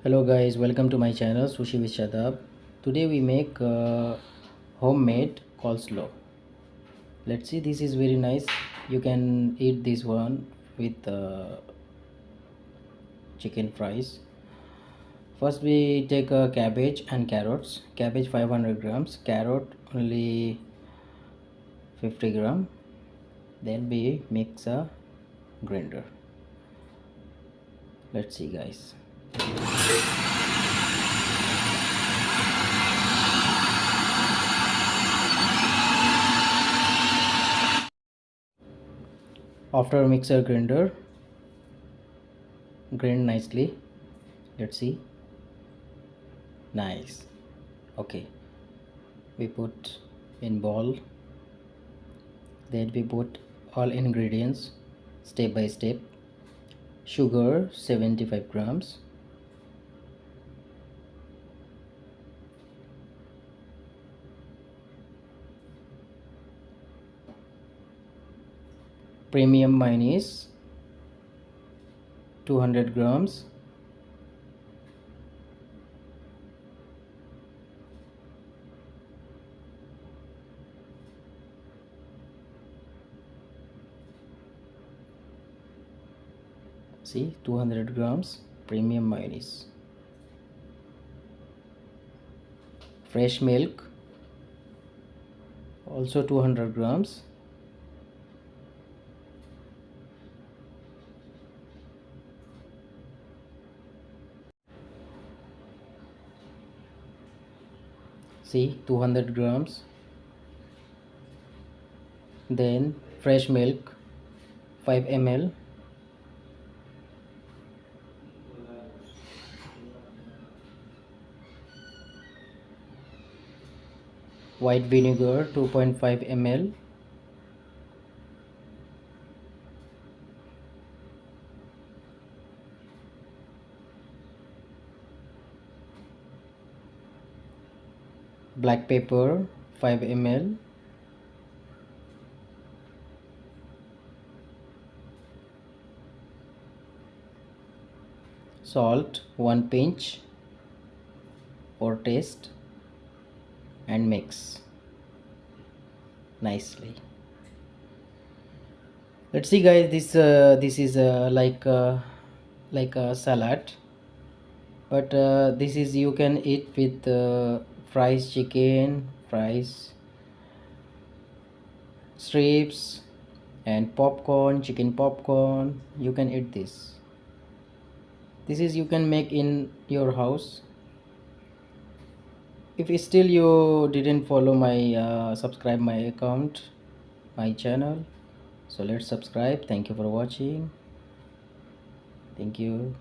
Hello guys, welcome to my channel Sushi with Shadab. Today we make homemade coleslaw. Let's see, this is very nice. You can eat this one with chicken fries. First we take cabbage and carrots. Cabbage 500 grams, carrot only 50 gram. Then we mix a grinder. Let's see guys. After mixer grinder, grind nicely. Let's see. Nice. Okay, we put in bowl. Then we put all ingredients step by step. Sugar 75 grams, premium mayonnaise 200 grams, see 200 grams premium mayonnaise, fresh milk also 200 grams, see 200 grams, then fresh milk 5 ml, white vinegar 2.5 ml, black pepper 5 ml, salt 1 pinch for taste, and mix nicely. Let's see guys, this is like a salad, but this is you can eat with fries, chicken fries, strips, and popcorn, chicken popcorn. You can eat this. This is you can make in your house. If still you didn't follow my subscribe my account, my channel, so let's subscribe. Thank you for watching. Thank you.